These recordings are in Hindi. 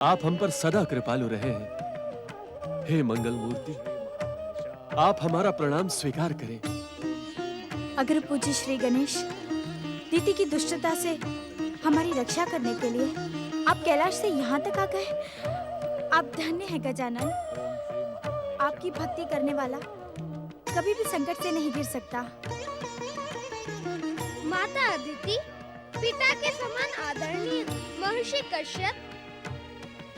आप हम पर सदा कृपालु रहे हैं। हे मंगल मूर्ति, आप हमारा प्रणाम स्वीकार करें। अगर पूज्य श्री गणेश दीदी की दुष्टता से हमारी रक्षा करने के लिए आप कैलाश से यहाँ तक आ गए, आप धन्य हैं गजानन। आपकी भक्ति करने वाला कभी भी संकट से नहीं गिर सकता। माता अदिति, पिता के समान आदरणीय महर्षि कश्यप,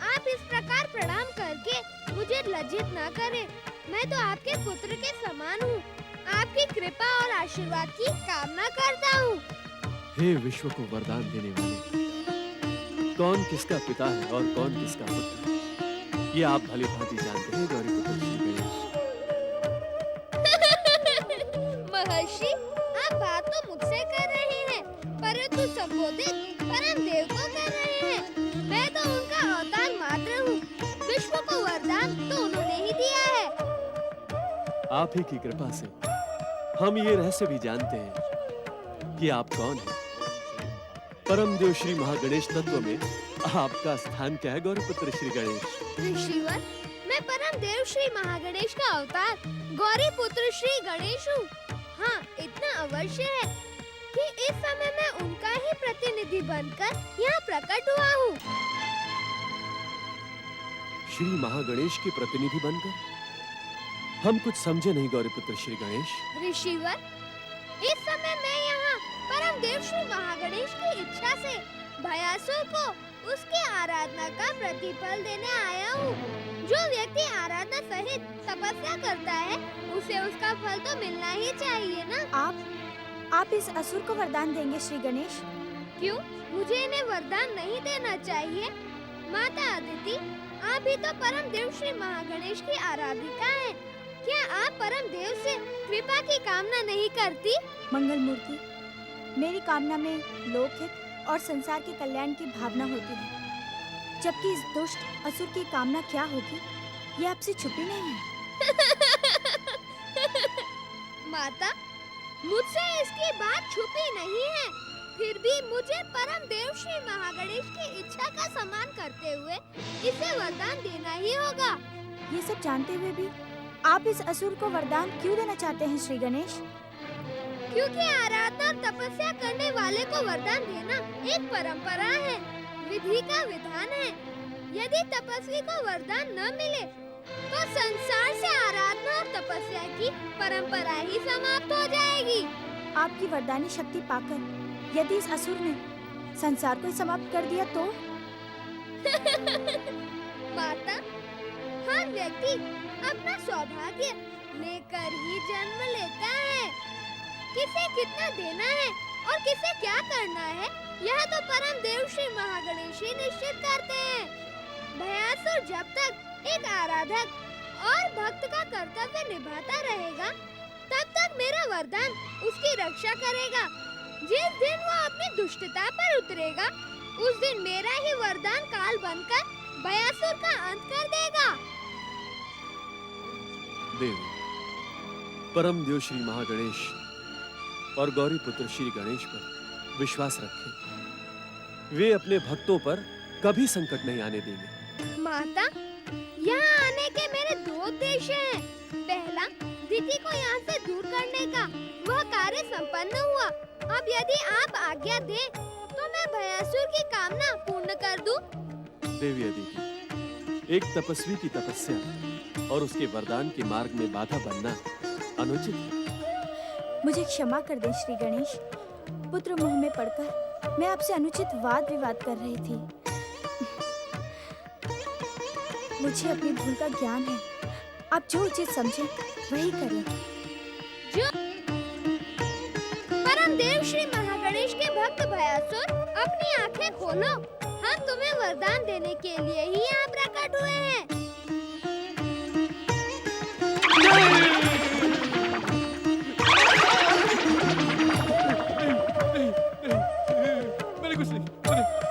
आप इस प्रकार प्रणाम करके मुझे लज्जित न करें। मैं तो आपके पुत्र के समान हूँ। आपकी कृपा और आशीर्वाद की कामना करता हूँ। हे विश्व को वरदान देने वाले, कौन किसका पिता है और कौन किसका पुत्र, ये आप भली भांति जानते हैं गौरी पुत्र श्री गणेश। महर्षि, आप बात तो मुझसे कर रहे हैं, परंतु संबोधित परम देव को कर रहे हैं। मैं तो उनका अवतार मात्र हूँ। विश्व को वरदान तो उन्होंने ही दिया है। आप ही की कृपा से हम ये रहस्य भी जानते हैं कि आप कौन हैं। परम देव श्री महागणेश तत्व में आपका स्थान क्या है गौरी पुत्र श्री गणेश? ऋषिवर, मैं परम देव श्री महागणेश का अवतार गौरी पुत्र श्री गणेश हूँ। हाँ, इतना अवश्य है कि इस समय मैं उनका ही प्रतिनिधि बनकर यहाँ प्रकट हुआ हूँ। श्री महागणेश के प्रतिनिधि बनकर? हम कुछ समझे नहीं गौरी पुत्र श्री गणेश। ऋषिवर, इस समय मैं यहाँ परम देव श्री महागणेश की इच्छा से भयासुर को उसकी आराधना का प्रतिफल देने आया हूँ। जो व्यक्ति आराधना सहित तपस्या करता है, उसे उसका फल तो मिलना ही चाहिए ना। आप इस असुर को वरदान देंगे श्री गणेश? क्यों? मुझे इन्हें वरदान नहीं देना चाहिए। माता अदिति, आप भी तो परम देव श्री महागणेश की आराधिका हैं। क्या आप परम देव से कृपा की कामना नहीं करती? मंगल मूर्ति, मेरी कामना में लोकहित और संसार के कल्याण की भावना होती है, जबकि इस दुष्ट असुर की कामना क्या होगी, ये आपसे छुपी नहीं है। माता, मुझसे इसकी बात छुपी नहीं है। फिर भी मुझे परम देव श्री महागणेश की इच्छा का सम्मान करते हुए इसे वरदान देना ही होगा। ये सब जानते हुए भी आप इस असुर को वरदान क्यों देना चाहते हैं श्री गणेश? क्योंकि आराधना और तपस्या करने वाले को वरदान देना एक परंपरा है, विधि का विधान है। यदि तपस्वी को वरदान न मिले तो संसार से आराधना और तपस्या की परंपरा ही समाप्त हो जाएगी। आपकी वरदानी शक्ति पाकर यदि इस असुर ने संसार को ही समाप्त कर दिया तो? माता, हर व्यक्ति अपना सौभाग्य लेकर ही जन्म लेता है। किसे कितना देना है और किसे क्या करना है, यह तो परम देव श्री महागणेश ही निश्चित करते हैं। भयासुर जब तक एक आराधक और भक्त का कर्तव्य निभाता रहेगा, तब तक मेरा वरदान उसकी रक्षा करेगा। जिस दिन वो अपनी दुष्टता पर उतरेगा, उस दिन मेरा ही वरदान काल बनकर भयासुर का अंत कर देगा। देवी, परम देव श्री महागणेश और गौरी पुत्र श्री गणेश पर विश्वास रखें। वे अपने भक्तों पर कभी संकट नहीं आने देंगे। माता, यहाँ आने के मेरे दो उद्देश्य हैं। पहला, दीदी को यहाँ से दूर करने का, वह कार्य संपन्न हुआ। अब यदि आप आज्ञा दें तो मैं भयासुर की कामना पूर्ण कर दूं। देवी अदिति, एक तपस्वी की तपस्या और उसके वरदान के मार्ग में बाधा बनना अनुचित है। मुझे क्षमा कर दें श्री गणेश। पुत्र मोह में पड़कर मैं आपसे अनुचित वाद विवाद कर रही थी। मुझे अपनी भूल का ज्ञान है। आप जो उचित समझें वही करें। जो परम देव श्री महागणेश के भक्त भयासुर, अपनी आंखें खोलो। हम तुम्हें वरदान देने के लिए ही यहाँ प्रकट हुए हैं।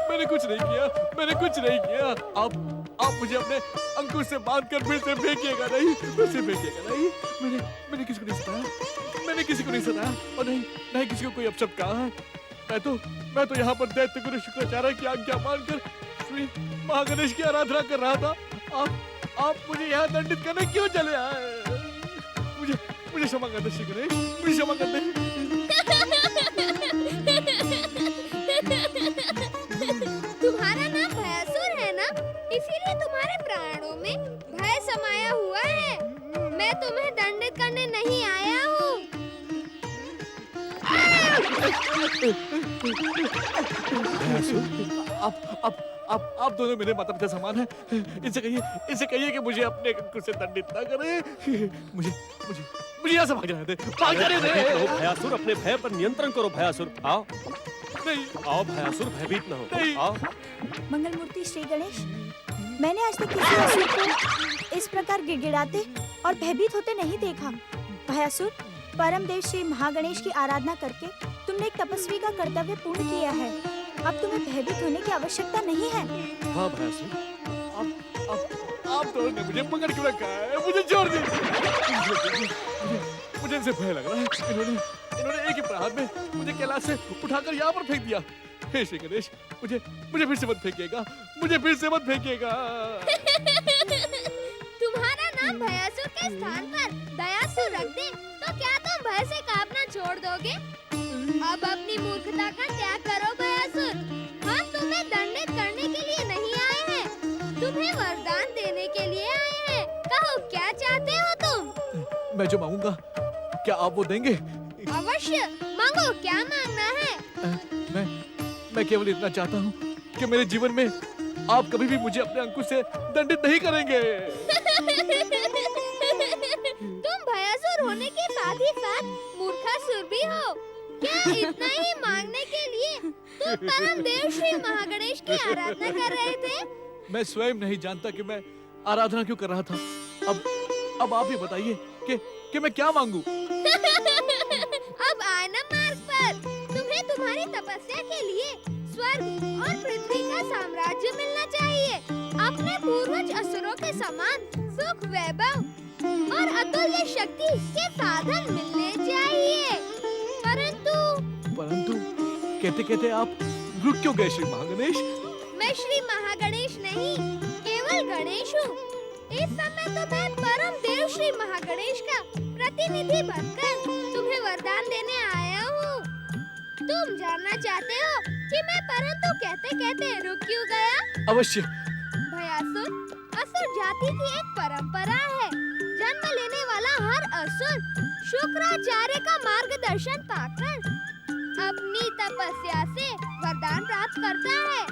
मैंने कुछ नहीं किया। आप मुझे अपने अंकुश से बांधकर फिर से फेंकिएगा नहीं, फिर से फेंकिएगा नहीं। मैंने किसी को नहीं सताया, मैंने किसी को नहीं सताया और नहीं किसी को कोई अपशब्द कहा है। मैं तो यहाँ पर दैत्य गुरु शुक्राचार्य की आज्ञा मानकर श्री महागणेश की आराधना कर रहा था। आप मुझे यहाँ दंडित करने क्यों चले आए? मुझे मुझे क्षमा कर दे श्री गणेश, मुझे क्षमा कर दे। तुम्हारा नाम भयासुर है ना, इसीलिए तुम्हारे प्राणों में भय समाया हुआ है। मैं तुम्हें दंडित करने नहीं आया हूँ। आप दोनों मेरे माता पिता समान हैं। इनसे कहिए कि मुझे अपने अंकुश से दंडित ना करे। मुझे यहाँ से भाग जाने दे, भाग जाने दे। भयासुर, अपने भय पर नियंत्रण करो भयासुर। आओ नहीं, आओ भयासुर, भयभीत न नहीं। हो। आओ। मंगल मूर्ति श्री गणेश, मैंने आज तक किसी असुर को इस प्रकार गिड़गिड़ाते और भयभीत होते नहीं देखा। भयासुर, परम देव श्री महागणेश की आराधना करके तुमने एक तपस्वी का कर्तव्य पूर्ण किया है। अब तुम्हें भयभीत होने की आवश्यकता नहीं है। हाँ भयासुर, आप दोनों ने मुझे पकड़ क्यों रखा है? मुझे छोड़ दीजिए। मुझे इनसे भय लग रहा है। इन्होंने एक ही प्रहार में मुझे कैलाश से उठाकर यहाँ पर फेंक दिया। हे श्री गणेश, मुझे फिर से मत फेंकिएगा, मुझे फिर से मत फेंकिएगा। तुम्हारा नाम भयासुर के स्थान पर दयासुर रख दे तो क्या तुम भय से कांपना छोड़ दोगे? अब अपनी मूर्खता का त्याग करो भयासुर। हम तुम्हें दंडित करने के लिए नहीं आए हैं, तुम्हें वरदान देने के लिए आए हैं। कहो क्या चाहते हो तुम? मैं जो मांगूंगा क्या आप वो देंगे? अवश्य मांगो, क्या मांगना है? मैं केवल इतना चाहता हूँ कि मेरे जीवन में आप कभी भी मुझे अपने अंकुश से दंडित नहीं करेंगे। तुम भयासुर होने के साथ ही साथ मूर्खासुर भी हो। क्या इतना ही मांगने के लिए तुम परम देव श्री महागणेश की आराधना कर रहे थे? मैं स्वयं नहीं जानता कि मैं आराधना क्यों कर रहा था। अब आप ही बताइए कि मैं क्या मांगू? अब आए ना मार्ग पर। तुम्हें तुम्हारी तपस्या के लिए स्वर्ग और पृथ्वी का साम्राज्य मिलना चाहिए। अपने पूर्वज असुरों के समान सुख, वैभव और अतुल्य शक्ति के साधन मिलने चाहिए। परंतु कहते कहते आप रुक क्यों गए श्री महागणेश? मैं श्री महागणेश नहीं, केवल गणेश हूँ। इस समय तो मैं परम देव श्री महागणेश का प्रतिनिधि बनकर तुम्हें वरदान देने आया हूँ। तुम जानना चाहते हो कि मैं परंतु कहते कहते रुक क्यों गया? अवश्य। भयासुर, असुर जाति की एक परंपरा है। जन्म लेने वाला हर असुर शुक्राचार्य का मार्गदर्शन पाकर अपनी तपस्या से वरदान प्राप्त करता है।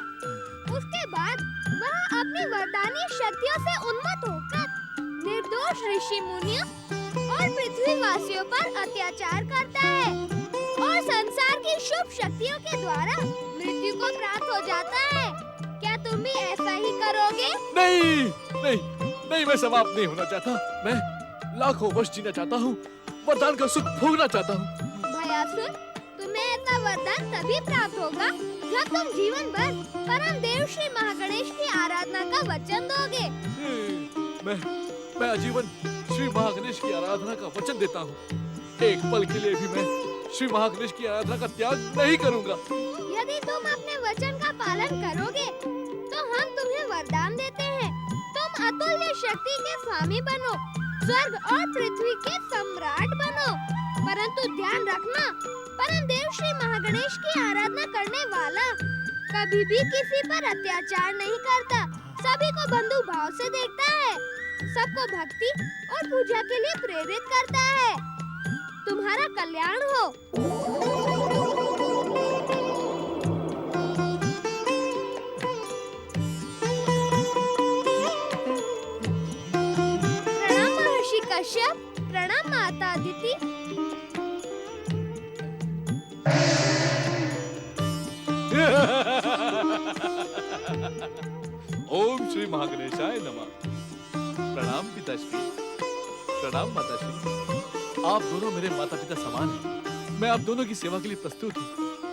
उसके बाद वह अपनी वरदानी शक्तियों से उन्मत्त होकर निर्दोष ऋषि मुनियों और पृथ्वी वासियों पर अत्याचार करता है और संसार की शुभ शक्तियों के द्वारा मृत्यु को प्राप्त हो जाता है। क्या तुम भी ऐसा ही करोगे? नहीं, मैं समाप्त नहीं होना चाहता। मैं लाखों वर्ष जीना चाहता हूँ, वरदान का सुख भोगना चाहता हूँ। भयासुर, तुम्हें ऐसा वरदान तभी प्राप्त होगा जब तुम जीवन भर परम देव श्री महागणेश की आराधना का वचन दोगे। मैं आजीवन श्री महागणेश की आराधना का वचन देता हूँ। एक पल के लिए भी मैं श्री महागणेश की आराधना का त्याग नहीं करूँगा। यदि तुम अपने वचन का पालन करोगे तो हम तुम्हें वरदान देते हैं। तुम अतुल्य शक्ति के स्वामी बनो, स्वर्ग और पृथ्वी के सम्राट बनो। परंतु ध्यान रखना, परम देव श्री महागणेश की आराधना करने वाला कभी भी किसी पर अत्याचार नहीं करता, सभी को बंधु भाव से देखता है, सबको भक्ति और पूजा के लिए प्रेरित करता है। तुम्हारा कल्याण हो। प्रणाम महर्षि कश्यप, प्रणाम माता अदिति। ओम श्री महागणेशाय नमः। प्रणाम पिताश्री, प्रणाम माताश्री। आप दोनों मेरे माता पिता समान हैं। मैं आप दोनों की सेवा के लिए प्रस्तुत हूँ।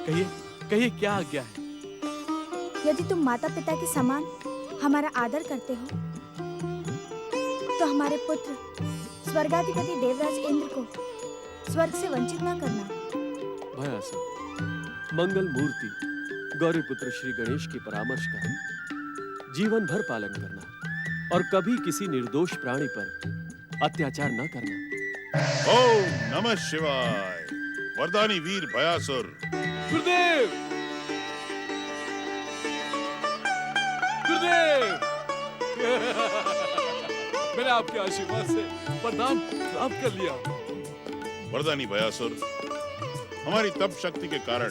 कहिए क्या आज्ञा है? यदि तुम माता पिता के समान हमारा आदर करते हो तो हमारे पुत्र स्वर्गाधिपति देवराज इंद्र को स्वर्ग से वंचित न करना। भयासुर, मंगल मूर्ति गौरी पुत्र श्री गणेश की परामर्श का जीवन भर पालन करना और कभी किसी निर्दोष प्राणी पर अत्याचार न करना। ओम नमः शिवाय। वरदानी वीर भयासुर। गुरुदेव, गुरुदेव, मैंने आपके आशीर्वाद से वरदान प्राप्त कर लिया। वरदानी भयासुर, हमारी तप शक्ति के कारण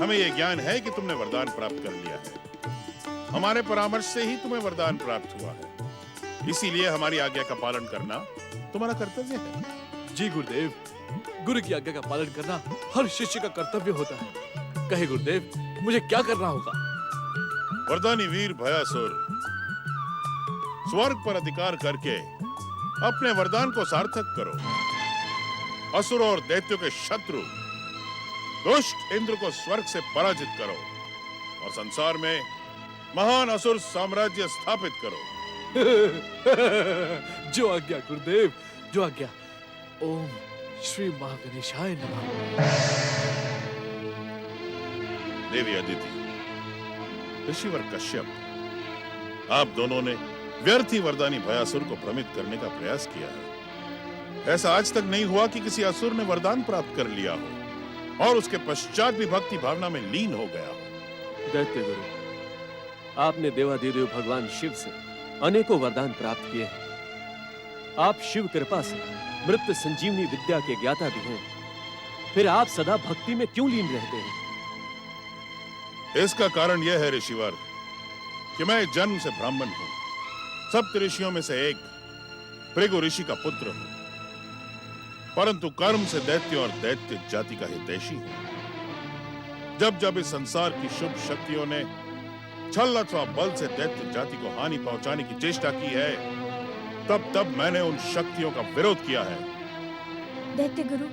हमें यह ज्ञान है कि तुमने वरदान प्राप्त कर लिया है। हमारे परामर्श से ही तुम्हें वरदान प्राप्त हुआ है, इसीलिए हमारी आज्ञा का पालन करना तुम्हारा कर्तव्य है। जी गुरुदेव, गुरु की आज्ञा का पालन करना हर शिष्य का कर्तव्य होता है। कहे गुरुदेव, मुझे क्या करना होगा? वरदानी वीर भयासुर, स्वर्ग पर अधिकार करके अपने वरदान को सार्थक करो। असुर और दैत्यों के शत्रु दुष्ट इंद्र को स्वर्ग से पराजित करो और संसार में महान असुर साम्राज्य स्थापित करो। जो आज्ञा गुरुदेव, जो आज्ञा। ओम श्री महागणेशाय नमः। देवी अदिति, ऋषिवर कश्यप, आप दोनों ने व्यर्थ ही वरदानी भयासुर को भ्रमित करने का प्रयास किया है। ऐसा आज तक नहीं हुआ कि किसी असुर ने वरदान प्राप्त कर लिया हो और उसके पश्चात भी भक्ति भावना में लीन हो गया हो। दैत्य गुरु, आपने देवाधिदेव भगवान शिव से अनेकों वरदान प्राप्त किए हैं। आप शिव कृपा से मृत संजीवनी विद्या के ज्ञाता भी हैं। फिर आप सदा भक्ति में क्यों लीन रहते हैं? इसका कारण यह है ऋषिवर कि मैं जन्म से ब्राह्मण हूं, सप्त ऋषियों में से एक भृगु ऋषि का पुत्र हूं, परंतु कर्म से दैत्य और दैत्य जाति का हितैषी हूं। जब जब इस संसार की शुभ शक्तियों ने छल अथवा बल से दैत्य जाति को हानि पहुंचाने की चेष्टा की है, तब तब मैंने उन शक्तियों का विरोध किया है। दैत्य गुरु,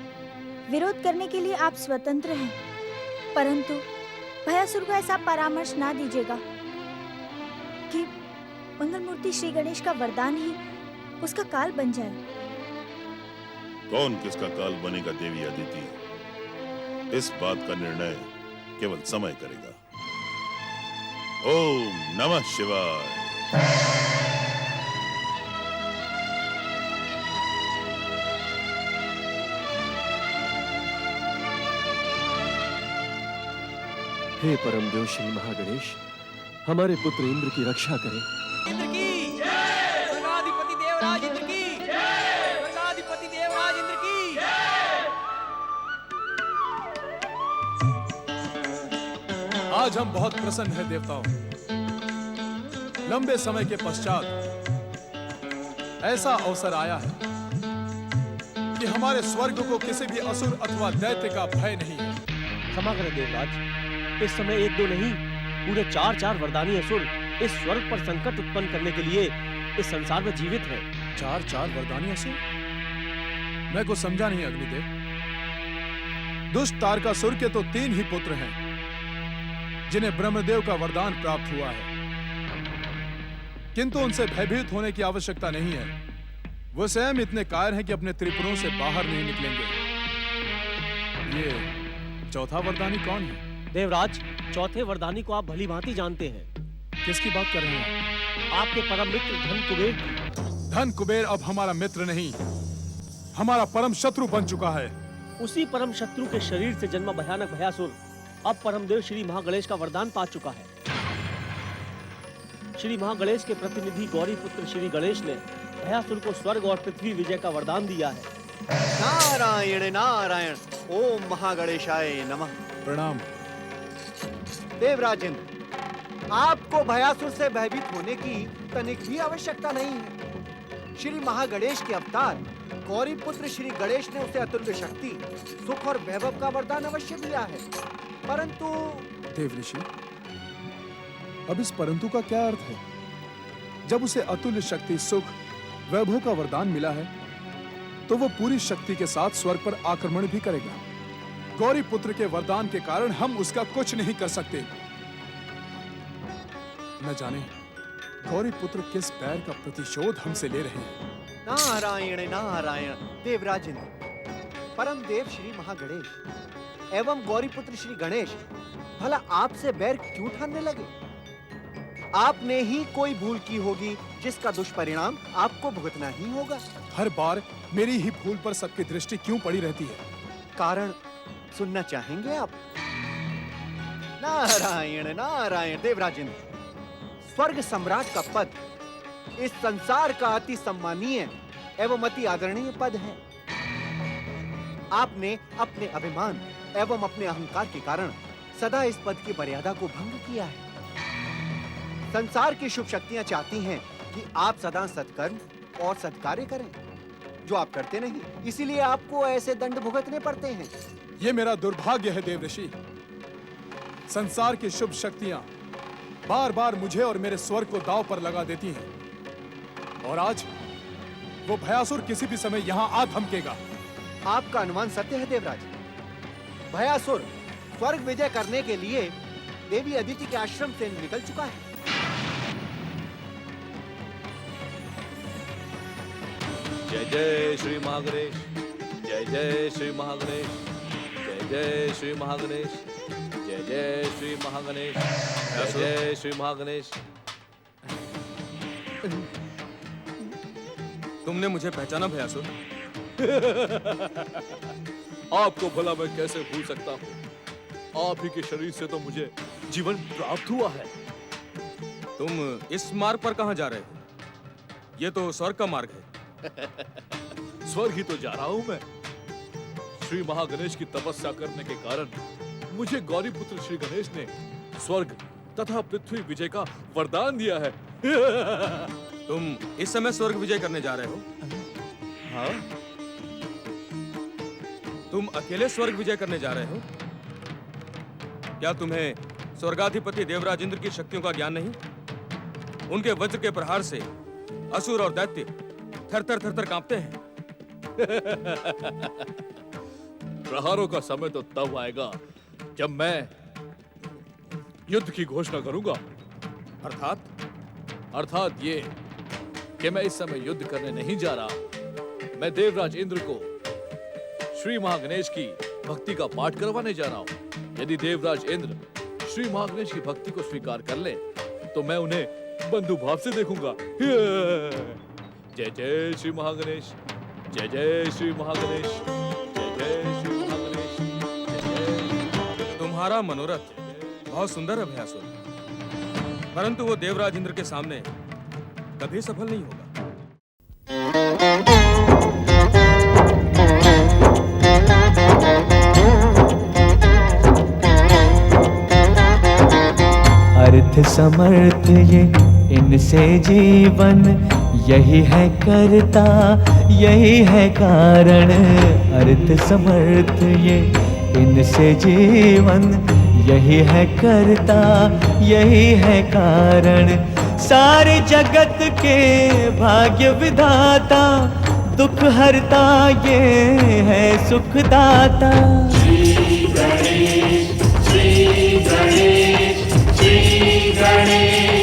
विरोध करने के लिए आप स्वतंत्र हैं, परंतु भयासुर को ऐसा परामर्श ना दीजिएगा कि मंगलमूर्ति श्री गणेश का वरदान ही उसका काल बन जाए। कौन किसका काल बनेगा देवी अदिति, इस बात का निर्णय केवल समय करेगा। ओम नमः शिवाय। हे परम देव श्री महागणेश, हमारे पुत्र इंद्र की रक्षा करें। इंद्र की जय, स्वर्गाधिपति देवराज इंद्र की जय, स्वर्गाधिपति देवराज इंद्र की जय। आज हम बहुत प्रसन्न हैं देवताओं। लंबे समय के पश्चात ऐसा अवसर आया है कि हमारे स्वर्ग को किसी भी असुर अथवा दैत्य का भय नहीं है। क्षमा करें देवराज, इस समय एक दो नहीं, पूरे 4 वरदानी असुर इस स्वर्ग पर संकट उत्पन्न करने के लिए इस संसार में जीवित हैं। 4 वरदानी असुर? मैं कुछ समझा नहीं अग्निदेव। दुष्ट तारकासुर के तो 3 ही पुत्र हैं जिन्हें ब्रह्मदेव का वरदान प्राप्त हुआ है, किंतु उनसे भयभीत होने की आवश्यकता नहीं है। वो स्वयं इतने कायर हैं कि अपने त्रिपुरों से बाहर नहीं निकलेंगे। ये चौथा वरदानी कौन है? देवराज, चौथे वरदानी को आप भली भांति जानते हैं। किसकी बात कर रहे हैं? आपके परम मित्र धन कुबेर की। धन कुबेर अब हमारा मित्र नहीं, हमारा परम शत्रु बन चुका है। उसी परम शत्रु के शरीर से जन्मा भयानक भयासुर अब परमदेव श्री महागणेश का वरदान पा चुका है। श्री महागणेश के प्रतिनिधि गौरी पुत्र श्री गणेश ने भयासुर को स्वर्ग और पृथ्वी विजय का वरदान दिया है। नारायण नारायण, ओम महागणेशाय नमः। प्रणाम। देवराजेंद्र, आपको भयासुर से भयभीत होने की तनिक भी आवश्यकता नहीं है। श्री महागणेश के अवतार गौरी पुत्र श्री गणेश ने उसे अतुल्य शक्ति, सुख और वैभव का वरदान अवश्य दिया है, परंतु देव ऋषि, अब इस परंतु का क्या अर्थ है? जब उसे अतुल्य शक्ति, सुख, वैभव का वरदान मिला है, तो वो पूरी शक्ति के साथ स्वर्ग पर आक्रमण भी करेगा। गौरी पुत्र के वरदान के कारण हम उसका कुछ नहीं कर सकते। न जाने गौरी पुत्र किस बैर का प्रतिशोध हमसे ले रहे हैं। नारायण नारायण। देवराजेंद्र, परम देव श्री महागणेश एवं गौरी पुत्र श्री गणेश भला आपसे बैर क्यों ठानने लगे? आपने ही कोई भूल की होगी जिसका दुष्परिणाम आपको भुगतना ही होगा। हर बार मेरी ही भूल पर सबकी दृष्टि क्यों पड़ी रहती है? कारण सुनना चाहेंगे आप? नारायण नारायण देवराजेंद्र, स्वर्ग सम्राट का पद इस संसार का अति सम्मानीय एवं अति आदरणीय पद है। आपने अपने अभिमान एवं अपने अहंकार के कारण सदा इस पद की मर्यादा को भंग किया है। संसार की शुभ शक्तियां चाहती हैं कि आप सदा सत्कर्म और सत्कार्य करें, जो आप करते नहीं, इसीलिए आपको ऐसे दंड भुगतने पड़ते हैं। ये मेरा दुर्भाग्य है देवऋषि। संसार की शुभ शक्तियां बार बार मुझे और मेरे स्वर्ग को दांव पर लगा देती हैं, और आज वो भयासुर किसी भी समय यहाँ आ धमकेगा। आपका अनुमान सत्य है देवराज। भयासुर स्वर्ग विजय करने के लिए देवी अदिति के आश्रम से निकल चुका है। जय जय श्री महागणेश, जय जय श्री महागणेश, जय जय श्री महागणेश, जय जय श्री महागणेश, जय जय श्री महागणेश। तुमने मुझे पहचाना भयासुर? आपको भला मैं कैसे भूल सकता हूँ? आप ही के शरीर से तो मुझे जीवन प्राप्त हुआ है। तुम इस मार्ग पर कहाँ जा रहे हो? ये तो स्वर्ग का मार्ग है। स्वर्ग ही तो जा रहा हूँ मैं। श्री महागणेश की तपस्या करने के कारण मुझे गौरी पुत्र श्री गणेश ने स्वर्ग तथा पृथ्वी विजय का वरदान दिया है। तुम इस समय स्वर्ग विजय करने जा रहे हो? हाँ? तुम अकेले स्वर्ग विजय करने जा रहे हो? क्या तुम्हें स्वर्गाधिपति देवराज इंद्र की शक्तियों का ज्ञान नहीं? उनके वज्र के प्रहार से असुर और दैत्य थर थर कांपते हैं। प्रहारों का समय तो तब आएगा जब मैं युद्ध की घोषणा करूंगा। अर्थात ये कि मैं इस समय युद्ध करने नहीं जा रहा। मैं देवराज इंद्र को श्री महागणेश की भक्ति का पाठ करवाने जा रहा हूँ। यदि देवराज इंद्र श्री महागणेश की भक्ति को स्वीकार कर ले तो मैं उन्हें बंधु भाव से देखूंगा। जय जय श्री महागणेश, जय जय श्री महागणेश, जय जय श्री महागणेश, जय जय। तुम्हारा मनोरथ बहुत सुंदर है भयासुर, परंतु वो देवराज इंद्र के सामने कभी सफल नहीं होगा। अर्थ समर्थ ये इनसे जीवन, यही है करता यही है कारण। अर्थ समर्थ ये इनसे जीवन, यही है करता यही है कारण। सारे जगत के भाग्य विधाता, दुख हरता ये है सुखदाता। श्री गणेश, श्री गणेश, श्री गणेश।